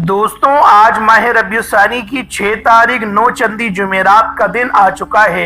دوستوں آج ماہ ربیع الثانی کی 6 تاریخ 9 چندی جمعرات کا دن آ چکا ہے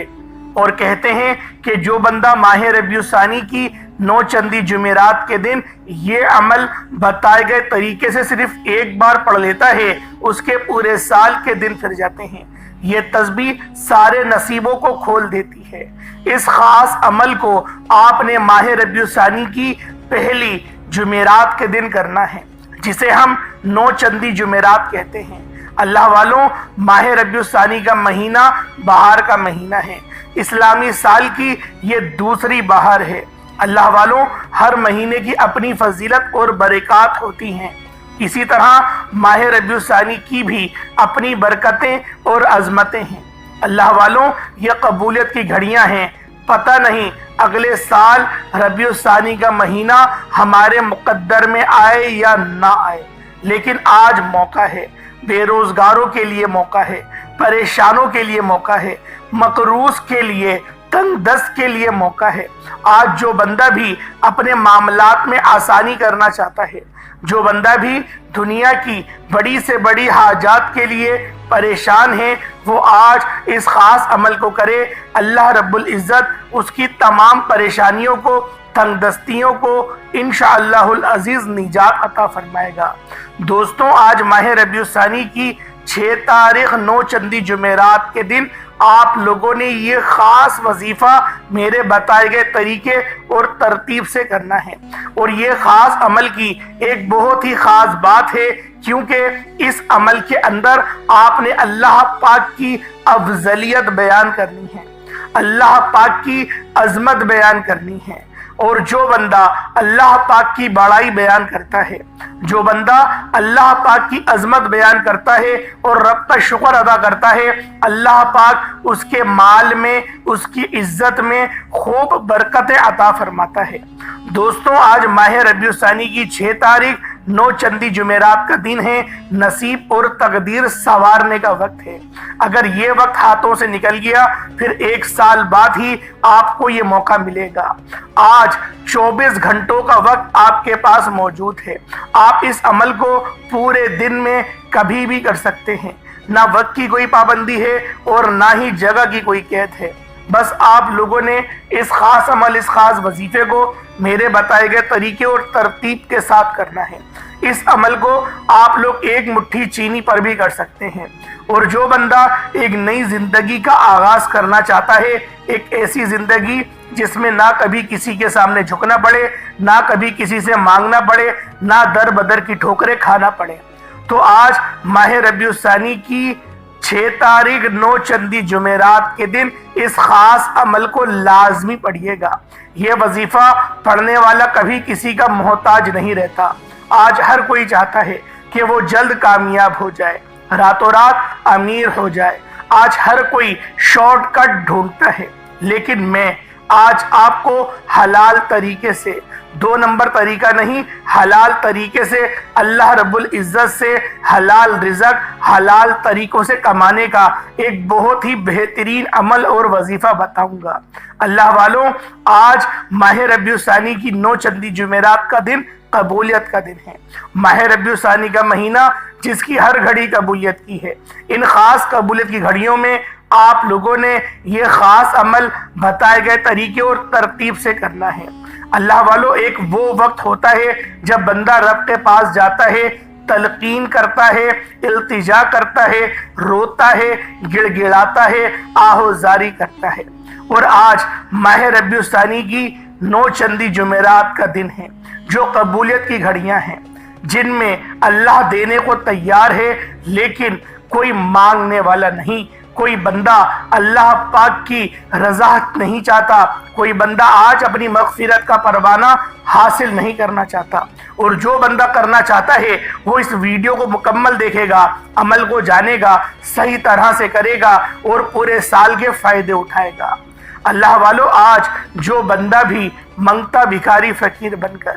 اور کہتے ہیں کہ جو بندہ ماہ ربیع الثانی کی 9 چندی جمعرات کے دن یہ عمل بتائے گئے طریقے سے صرف ایک بار پڑھ لیتا ہے اس کے پورے سال کے دن پھر جاتے ہیں۔ یہ تسبیح سارے نصیبوں کو کھول دیتی ہے۔ اس خاص عمل کو آپ نے ماہ ربیع الثانی کی پہلی جمعرات کے دن کرنا ہے جسے ہم 9 چندی جمعرات کہتے ہیں۔ اللہ والوں، ماہ ربیع الثانی کا مہینہ بہار کا مہینہ ہے۔ اسلامی سال کی یہ دوسری بہار ہے۔ اللہ والوں، ہر مہینے کی اپنی فضیلت اور برکات ہوتی ہیں، اسی طرح ماہ ربیع الثانی کی بھی اپنی برکتیں اور عظمتیں ہیں۔ اللہ والوں، یہ قبولیت کی گھڑیاں ہیں۔ پتہ نہیں اگلے سال ربیع الثانی کا مہینہ ہمارے مقدر میں آئے یا نہ آئے، لیکن آج موقع ہے۔ بے روزگاروں کے لیے موقع ہے، پریشانوں کے لیے موقع ہے، مقروض کے لیے، تنگ دست کے لیے موقع ہے۔ آج جو بندہ بھی اپنے معاملات میں آسانی کرنا چاہتا ہے، جو بندہ بھی دنیا کی بڑی سے بڑی حاجات کے لیے پریشان ہے، وہ آج اس خاص عمل کو کرے۔ اللہ رب العزت اس کی تمام پریشانیوں کو، تنگ دستیوں کو انشاءاللہ العزیز نجات عطا فرمائے گا۔ دوستوں، آج ماہ ربیع الثانی کی 6 تاریخ 9 چندی جمعرات کے دن آپ لوگوں نے یہ خاص وظیفہ میرے بتائے گئے طریقے اور ترتیب سے کرنا ہے، اور یہ خاص عمل کی ایک بہت ہی خاص بات ہے، کیونکہ اس عمل کے اندر آپ نے اللہ پاک کی افضلیت بیان کرنی ہے، اللہ پاک کی عظمت بیان کرنی ہے۔ اور جو بندہ اللہ پاک کی بڑائی بیان کرتا ہے، جو بندہ اللہ پاک کی عظمت بیان کرتا ہے اور رب کا شکر ادا کرتا ہے، اللہ پاک اس کے مال میں، اس کی عزت میں خوب برکتیں عطا فرماتا ہے۔ دوستوں، آج ماہ ربیع الثانی کی 6 تاریخ 9 چندی جمعرات کا دن ہے۔ نصیب اور تقدیر سنوارنے کا وقت ہے۔ اگر یہ وقت ہاتھوں سے نکل گیا، پھر 1 سال بعد ہی آپ کو یہ موقع ملے گا۔ آج 24 گھنٹوں کا وقت آپ کے پاس موجود ہے۔ آپ اس عمل کو پورے دن میں کبھی بھی کر سکتے ہیں۔ نہ وقت کی کوئی پابندی ہے اور نہ ہی جگہ کی کوئی قید ہے۔ بس آپ لوگوں نے اس خاص عمل، اس خاص وظیفے کو میرے بتائے گئے طریقے اور ترتیب کے ساتھ کرنا ہے۔ اس عمل کو آپ لوگ ایک مٹھی چینی پر بھی کر سکتے ہیں۔ اور جو بندہ ایک نئی زندگی کا آغاز کرنا چاہتا ہے، ایک ایسی زندگی جس میں نہ کبھی کسی کے سامنے جھکنا پڑے، نہ کبھی کسی سے مانگنا پڑے، نہ در بدر کی ٹھوکریں کھانا پڑے، تو آج ماہ ربیع الثانی کی 6 تاریخ 9 چندی جمعرات کے دن اس خاص عمل کو لازمی پڑھیے گا۔ یہ وظیفہ پڑھنے والا کبھی کسی کا محتاج نہیں رہتا۔ آج ہر کوئی چاہتا ہے کہ وہ جلد کامیاب ہو جائے، راتوں رات امیر ہو جائے۔ آج ہر کوئی شارٹ کٹ ڈھونڈتا ہے، لیکن میں آج آپ کو حلال طریقے سے، 2 نمبر طریقہ نہیں، حلال طریقے سے اللہ رب العزت سے حلال رزق، حلال طریقوں سے کمانے کا ایک بہت ہی بہترین عمل اور وظیفہ بتاؤں گا۔ اللہ والوں، آج ماہ ربیع الثانی کی 9 چندی جمعرات کا دن قبولیت کا دن ہے۔ ماہ ربیع الثانی کا مہینہ جس کی ہر گھڑی قبولیت کی ہے۔ ان خاص قبولیت کی گھڑیوں میں آپ لوگوں نے یہ خاص عمل بتائے گئے طریقے اور ترتیب سے کرنا ہے۔ اللہ والوں، ایک وہ وقت ہوتا ہے جب بندہ رب کے پاس جاتا ہے، تلقین کرتا ہے، التجا کرتا ہے، روتا ہے، گڑ گڑاتا ہے، آہوزاری کرتا ہے۔ اور آج ماہ ربیع الثانی کی 9 چندی جمعرات کا دن ہے، جو قبولیت کی گھڑیاں ہیں، جن میں اللہ دینے کو تیار ہے، لیکن کوئی مانگنے والا نہیں۔ کوئی بندہ اللہ پاک کی رضا نہیں چاہتا، کوئی بندہ آج اپنی مغفرت کا پروانہ حاصل نہیں کرنا چاہتا، اور جو بندہ کرنا چاہتا ہے وہ اس ویڈیو کو مکمل دیکھے گا، عمل کو جانے گا، صحیح طرح سے کرے گا اور پورے سال کے فائدے اٹھائے گا۔ اللہ والوں، آج جو بندہ بھی منگتا بھکاری فقیر بن کر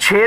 6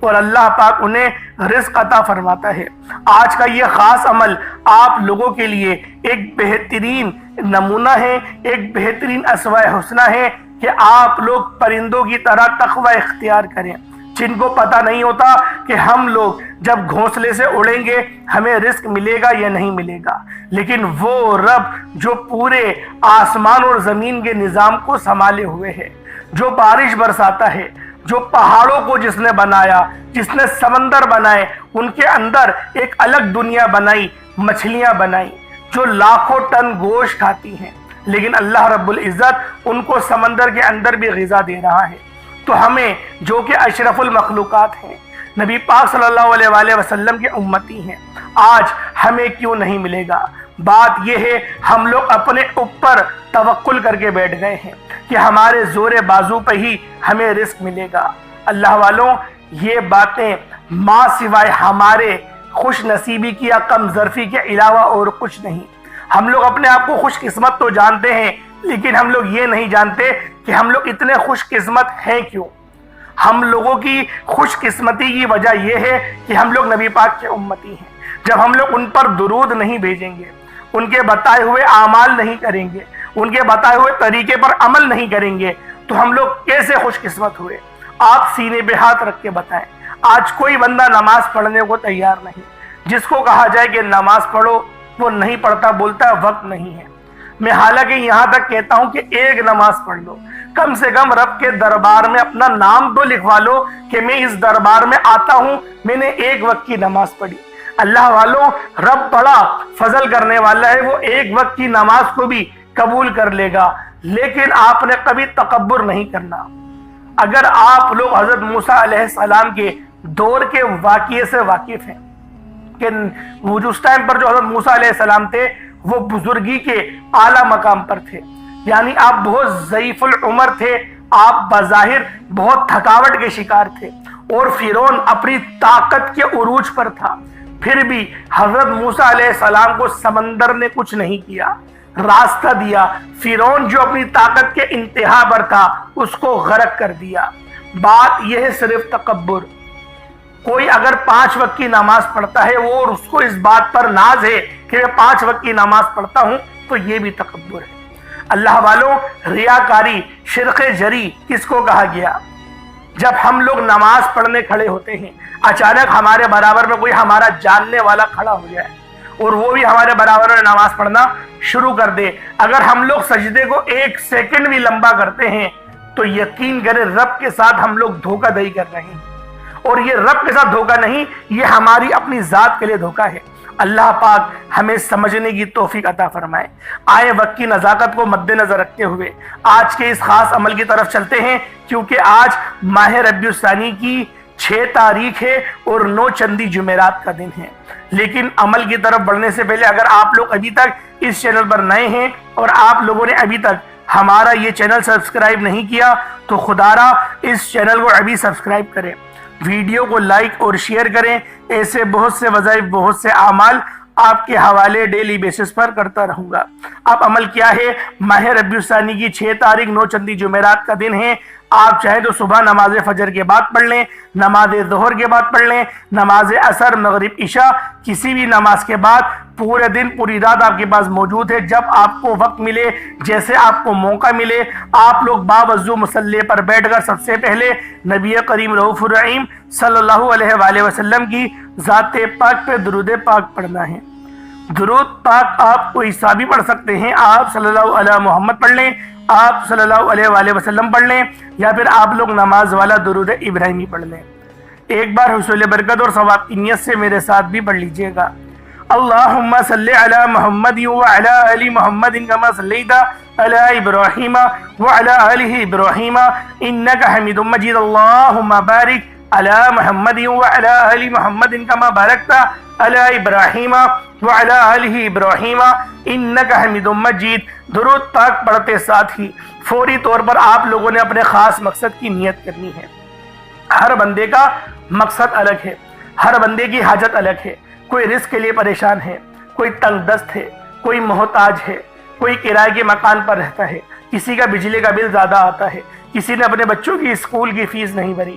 اور اللہ پاک انہیں رزق عطا فرماتا ہے۔ آج کا یہ خاص عمل آپ لوگوں کے لیے ایک بہترین نمونہ ہے، ایک بہترین اسوہ حسنہ ہے کہ آپ لوگ پرندوں کی طرح تقوی اختیار کریں، جن کو پتہ نہیں ہوتا کہ ہم لوگ جب گھونسلے سے اڑیں گے ہمیں رزق ملے گا یا نہیں ملے گا، لیکن وہ رب جو پورے آسمان اور زمین کے نظام کو سنبھالے ہوئے ہے، جو بارش برساتا ہے، جو پہاڑوں کو جس نے بنایا، جس نے سمندر بنائے، ان کے اندر ایک الگ دنیا بنائی، مچھلیاں بنائی جو لاکھوں ٹن گوشت کھاتی ہیں، لیکن اللہ رب العزت ان کو سمندر کے اندر بھی غذا دے رہا ہے۔ تو ہمیں جو کہ اشرف المخلوقات ہیں، نبی پاک صلی اللہ علیہ وآلہ وسلم کے امتی ہیں، آج ہمیں کیوں نہیں ملے گا؟ بات یہ ہے ہم لوگ اپنے اوپر توکل کر کے بیٹھ گئے ہیں کہ ہمارے زور بازو پہ ہی ہمیں رزق ملے گا۔ اللہ والوں، یہ باتیں ماں سوائے ہمارے خوش نصیبی کی یا کم ظرفی کے علاوہ اور کچھ نہیں۔ ہم لوگ اپنے آپ کو خوش قسمت تو جانتے ہیں، لیکن ہم لوگ یہ نہیں جانتے کہ ہم لوگ اتنے خوش قسمت ہیں کیوں۔ ہم لوگوں کی خوش قسمتی کی وجہ یہ ہے کہ ہم لوگ نبی پاک کے امتی ہیں۔ جب ہم لوگ ان پر درود نہیں بھیجیں گے، ان کے بتائے ہوئے اعمال نہیں کریں گے، ان کے بتائے ہوئے طریقے پر عمل نہیں کریں گے، تو ہم لوگ کیسے خوش قسمت ہوئے؟ آپ سینے پہ ہاتھ رکھ کے بتائیں۔ آج کوئی بندہ نماز پڑھنے کو تیار نہیں، جس کو کہا جائے کہ نماز پڑھو وہ نہیں پڑھتا، بولتا ہے وقت نہیں ہے۔ میں حالانکہ یہاں تک کہتا ہوں کہ ایک نماز پڑھ لو، کم سے کم رب کے دربار میں اپنا نام تو لکھوا لو کہ میں اس دربار میں آتا ہوں، میں نے ایک وقت کی نماز پڑھی۔ اللہ والوں، رب بڑا فضل کرنے والا ہے، وہ ایک وقت کی نماز کو بھی قبول کر لے گا، لیکن آپ نے کبھی تکبر نہیں کرنا۔ اگر آپ لوگ حضرت موسیٰ علیہ السلام کے دور کے واقعے سے واقف ہیں کہ وہ اس ٹائم پر جو حضرت موسیٰ علیہ السلام تھے وہ بزرگی کے اعلیٰ مقام پر تھے، یعنی آپ بہت ضعیف العمر تھے، آپ بظاہر بہت تھکاوٹ کے شکار تھے، اور فرعون اپنی طاقت کے عروج پر تھا، پھر بھی حضرت موسیٰ علیہ السلام کو سمندر نے کچھ نہیں کیا، راستہ دیا۔ فرعون جو اپنی طاقت کے انتہا پر تھا اس کو غرق کر دیا۔ بات یہ ہے صرف تکبر۔ کوئی اگر 5 وقت کی نماز پڑھتا ہے وہ اور اس کو اس بات پر ناز ہے کہ میں 5 وقت کی نماز پڑھتا ہوں، تو یہ بھی تکبر ہے۔ اللہ والوں، ریاکاری، شرک جری کس کو کہا گیا؟ جب ہم لوگ نماز پڑھنے کھڑے ہوتے ہیں، اچانک ہمارے برابر میں کوئی ہمارا جاننے والا کھڑا ہو جائے اور وہ بھی ہمارے برابر میں نماز پڑھنا شروع کر دے، اگر ہم لوگ سجدے کو 1 سیکنڈ بھی لمبا کرتے ہیں تو یقین کریں رب کے ساتھ ہم لوگ دھوکہ دہی کر رہے ہیں، اور یہ رب کے ساتھ دھوکہ نہیں، یہ ہماری اپنی ذات کے لیے دھوکہ ہے۔ اللہ پاک ہمیں سمجھنے کی توفیق عطا فرمائے۔ آئے وقت کی نزاکت کو مد نظر رکھتے ہوئے آج کے اس خاص عمل کی طرف چلتے ہیں، کیونکہ آج ماہ ربیع الثانی کی 6 تاریخ ہے اور 9 چندی جمعرات کا دن ہے۔ لیکن عمل کی طرف بڑھنے سے پہلے اگر آپ لوگ ابھی تک اس چینل پر نئے ہیں اور آپ لوگوں نے ابھی تک ہمارا یہ چینل سبسکرائب نہیں کیا تو خدا را اس چینل کو ابھی سبسکرائب کریں، ویڈیو کو لائک اور شیئر کریں۔ ایسے بہت سے وظائف، بہت سے اعمال آپ کے حوالے ڈیلی بیسس پر کرتا رہوں گا۔ اب عمل کیا ہے؟ ماہ ربیع الثانی کی 6 تاریخ 9 چندی جمعرات کا دن ہے۔ آپ چاہیں تو صبح نماز فجر کے بعد پڑھ لیں، نماز ظہر کے بعد پڑھ لیں، نماز عصر، مغرب، عشاء، کسی بھی نماز کے بعد پورے دن پوری رات آپ کے پاس موجود ہے۔ جب آپ کو وقت ملے، جیسے آپ کو موقع ملے، آپ لوگ باوضو مصلی پر بیٹھ کر سب سے پہلے نبی کریم رؤوف الرحیم صلی اللہ علیہ وآلہ وسلم کی ذات پاک پہ درود پاک پڑھنا ہے۔ درود پاک آپ کو عیسیٰ بھی پڑھ سکتے ہیں، آپ صلی اللہ علیہ محمد پڑھ لیں، آپ صلی اللہ علیہ وآلہ وسلم پڑھ لیں، یا پھر آپ لوگ نماز والا درود ابراہیمی پڑھ لیں۔ ایک بار حصول برکت اور ثواب کی نیت سے میرے ساتھ بھی پڑھ لیجئے گا۔ اللہم صلی علی محمد وعلی آل محمد کما صلیت علی ابراہیم وعلی آل ابراہیم انکا حمید مجید۔ اللہم بارک علی محمد وعلی آل محمد کما بارکت علی ابراہیم وعلی آل ابراہیم انکا حمید مجید۔ درود پاک پڑھتے ساتھ ہی فوری طور پر آپ لوگوں نے اپنے خاص مقصد کی نیت کرنی ہے۔ ہر بندے کا مقصد الگ ہے، ہر بندے کی حاجت الگ ہے۔ کوئی رزق کے لیے پریشان ہے، کوئی تنگ دست ہے، کوئی محتاج ہے، کوئی کرائے کے مکان پر رہتا ہے، کسی کا بجلی کا بل زیادہ آتا ہے، کسی نے اپنے بچوں کی اسکول کی فیس نہیں بھری،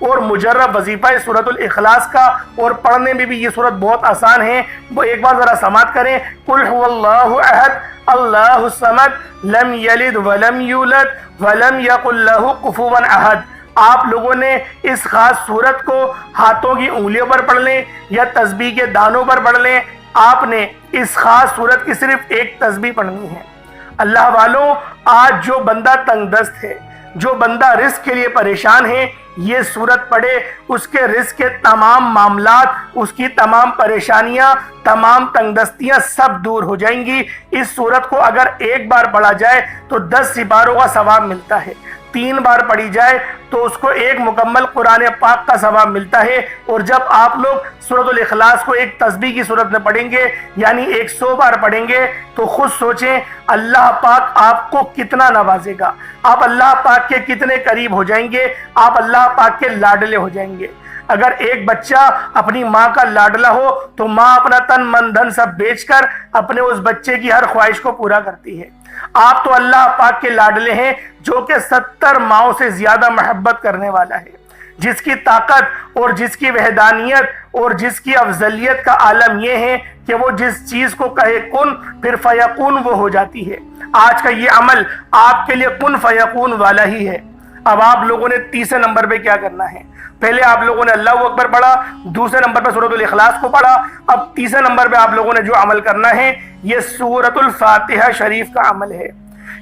اور مجرب وظیفہ سورۃ الاخلاص کا، اور پڑھنے میں بھی یہ سورت بہت آسان ہے۔ وہ ایک بار ذرا سماعت کریں، قل هو اللہ احد اللہ الصمد لم یلد ولم یولد ولم یکن لہ کفوا احد۔ آپ لوگوں نے اس خاص سورت کو ہاتھوں کی انگلیوں پر پڑھ لیں یا تسبیح کے دانوں پر پڑھ لیں، آپ نے اس خاص سورت کی صرف ایک تسبیح پڑھنی ہے۔ اللہ والوں، آج جو بندہ تنگ دست ہے، جو بندہ رزق کے لیے پریشان ہے، یہ سورت پڑھے، اس کے رزق کے تمام معاملات، اس کی تمام پریشانیاں، تمام تنگ دستیاں سب دور ہو جائیں گی۔ اس سورت کو اگر ایک بار پڑھا جائے تو 10 سپاروں کا ثواب ملتا ہے، 3 بار پڑھی جائے تو اس کو ایک مکمل قرآن پاک کا ثواب ملتا ہے۔ اور جب آپ لوگ سورۃ الاخلاص کو ایک تسبیح کی صورت میں پڑھیں گے، یعنی 100 بار پڑھیں گے، تو خود سوچیں اللہ پاک آپ کو کتنا نوازے گا، آپ اللہ پاک کے کتنے قریب ہو جائیں گے، آپ اللہ پاک کے لاڈلے ہو جائیں گے۔ اگر ایک بچہ اپنی ماں کا لاڈلا ہو تو ماں اپنا تن من دھن سب بیچ کر اپنے اس بچے کی ہر خواہش کو پورا کرتی ہے۔ آپ تو اللہ پاک کے لاڈلے ہیں جو کہ 70 ماؤں سے زیادہ محبت کرنے والا ہے، جس کی طاقت اور جس کی وحدانیت اور جس کی افضلیت کا عالم یہ ہے کہ وہ جس چیز کو کہے کن پھر فیکون وہ ہو جاتی ہے۔ آج کا یہ عمل آپ کے لیے کن فیکون والا ہی ہے۔ اب آپ لوگوں نے تیسرے نمبر پہ کیا کرنا ہے؟ پہلے آپ لوگوں نے اللہ اکبر پڑھا، دوسرے نمبر پہ سورۃ الاخلاص کو پڑھا، اب تیسرے نمبر پہ آپ لوگوں نے جو عمل کرنا ہے یہ سورۃ الفاتحہ شریف کا عمل ہے۔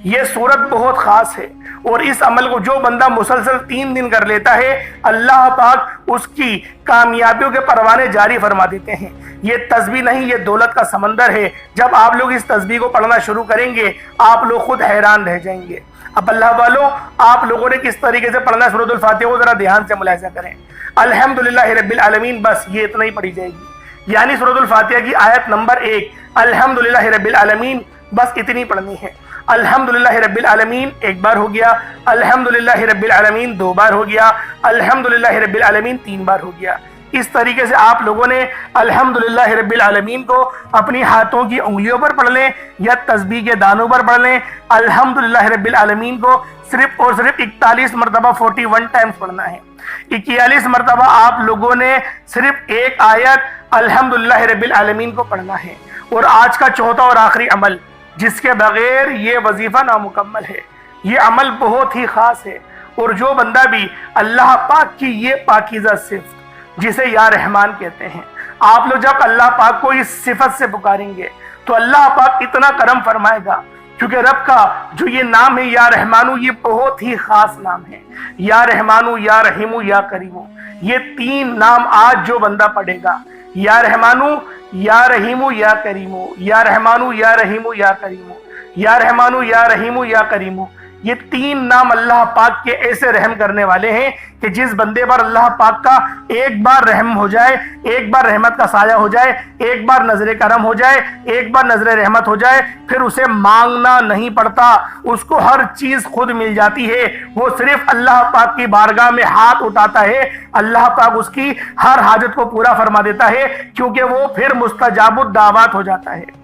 یہ سورت بہت خاص ہے، اور اس عمل کو جو بندہ مسلسل 3 دن کر لیتا ہے، اللہ پاک اس کی کامیابیوں کے پروانے جاری فرما دیتے ہیں۔ یہ تسبیح نہیں، یہ دولت کا سمندر ہے۔ جب آپ لوگ اس تسبیح کو پڑھنا شروع کریں گے، آپ لوگ خود حیران رہ جائیں گے۔ اب اللہ والوں، آپ لوگوں نے کس طریقے سے پڑھنا ہے سورۃ الفاتحہ کو ذرا دھیان سے ملاحظہ کریں۔ الحمدللہ رب العالمین، بس یہ اتنا ہی پڑھی جائے گی، یعنی سورۃ الفاتحہ کی آیت نمبر 1 الحمدللہ رب العالمین، بس اتنی پڑھنی ہے۔ الحمدللہ رب العالمین ایک بار ہو گیا، الحمدللہ رب العالمین 2 بار ہو گیا، الحمدللہ رب العالمین 3 بار ہو گیا۔ اس طریقے سے آپ لوگوں نے الحمدللہ رب العالمین کو اپنی ہاتھوں کی انگلیوں پر پڑھ لیں یا تسبیح کے دانوں پر پڑھ لیں۔ الحمدللہ رب العالمین کو صرف اور صرف 41 مرتبہ 41 ٹائمز پڑھنا ہے۔ 41 مرتبہ آپ لوگوں نے صرف ایک آیت الحمدللہ رب العالمین کو پڑھنا ہے۔ اور آج کا چوتھا اور آخری عمل جس کے بغیر یہ وظیفہ نامکمل ہے، یہ عمل بہت ہی خاص ہے، اور جو بندہ بھی اللہ پاک کی یہ پاکیزہ صفت جسے یا رحمان کہتے ہیں، آپ لوگ جب اللہ پاک کو اس صفت سے پکاریں گے تو اللہ پاک اتنا کرم فرمائے گا، کیونکہ رب کا جو یہ نام ہے یا رحمانو، یہ بہت ہی خاص نام ہے۔ یا رحمانو، یا رحیمو، یا کریمو، یہ 3 نام آج جو بندہ پڑھے گا، یا رحمانو، یا رحیمو، یا کریمو، یا رحمانو، یا رحیمو، یا کریمو، یا رحمانو، یا رحیمو، یا کریمو، یہ 3 نام اللہ پاک کے ایسے رحم کرنے والے ہیں کہ جس بندے پر اللہ پاک کا ایک بار رحم ہو جائے، ایک بار رحمت کا سایہ ہو جائے، ایک بار نظر کرم ہو جائے، ایک بار نظر رحمت ہو جائے، پھر اسے مانگنا نہیں پڑتا، اس کو ہر چیز خود مل جاتی ہے۔ وہ صرف اللہ پاک کی بارگاہ میں ہاتھ اٹھاتا ہے، اللہ پاک اس کی ہر حاجت کو پورا فرما دیتا ہے، کیونکہ وہ پھر مستجاب الدعوات ہو جاتا ہے۔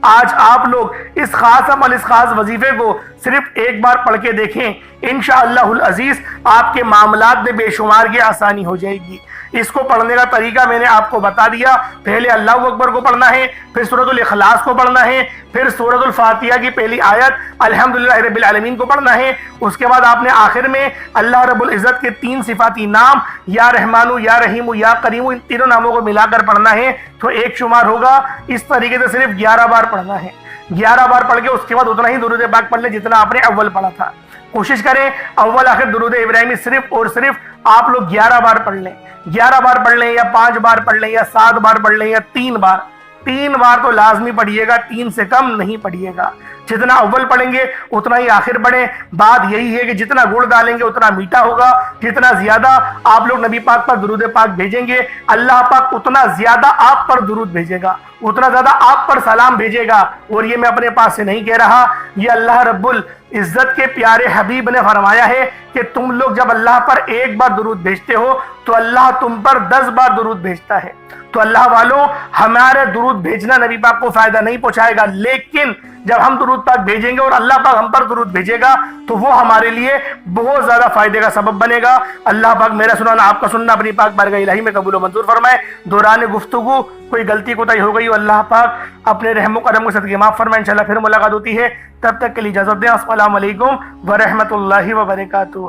آج آپ لوگ اس خاص عمل، اس خاص وظیفے کو صرف ایک بار پڑھ کے دیکھیں، انشاءاللہ العزیز آپ کے معاملات میں بے شمار کی آسانی ہو جائے گی۔ اس کو پڑھنے کا طریقہ میں نے آپ کو بتا دیا۔ پہلے اللہ اکبر کو پڑھنا ہے، پھر سورۃ الاخلاص کو پڑھنا ہے، پھر سورۃ الفاتحہ کی پہلی آیت الحمدللہ رب العالمین کو پڑھنا ہے۔ اس کے بعد آپ نے آخر میں اللہ رب العزت کے 3 صفاتی نام یا رحمانو، یا رحیمو، یا کریمو، ان تینوں ناموں کو ملا کر پڑھنا ہے تو ایک شمار ہوگا۔ اس طریقے سے صرف 11 بار پڑھنا ہے۔ 11 بار پڑھ کے اس کے بعد اتنا ہی درود پاک پڑھ لیں جتنا آپ نے اول پڑھا تھا۔ کوشش کریں اول آخر درود ابراہیمی صرف اور صرف آپ لوگ 11 بار پڑھ لیں۔ 11 بار پڑھ لیں یا 5 بار پڑھ لیں یا 7 بار پڑھ لیں یا 3 بار، 3 بار تو لازمی پڑھیے گا، 3 سے کم نہیں پڑھیے گا۔ جتنا اول پڑھیں گے اتنا ہی آخر پڑھیں۔ بات یہی ہے کہ جتنا گڑ ڈالیں گے اتنا میٹھا ہوگا، جتنا زیادہ آپ لوگ نبی پاک پر درود پاک بھیجیں گے اللہ پاک اتنا زیادہ آپ پر درود بھیجے گا، اتنا زیادہ آپ پر سلام بھیجے گا۔ اور یہ میں اپنے پاس سے نہیں کہہ رہا، یہ اللہ رب عزت کے پیارے حبیب نے فرمایا ہے کہ تم لوگ جب اللہ پر ایک بار درود بھیجتے ہو تو اللہ تم پر 10 بار درود بھیجتا ہے۔ تو اللہ والوں، ہمارے درود بھیجنا نبی پاک کو فائدہ نہیں پہنچائے گا، لیکن جب ہم درود پاک بھیجیں گے اور اللہ پاک ہم پر درود بھیجے گا تو وہ ہمارے لیے بہت زیادہ فائدے کا سبب بنے گا۔ اللہ پاک میرا سنانا، آپ کا سننا اپنی پاک بارگاہ الہی میں قبول و منظور فرمائے۔ دوران گفتگو کوئی غلطی کوتاہی ہو گئی ہو، اللہ پاک اپنے رحم و کرم کے صدقے معاف فرمائے۔ انشاءاللہ پھر ملاقات ہوتی ہے، تب تک کے لیے اجازت دیں۔ السلام علیکم ورحمۃ اللہ وبرکاتہ۔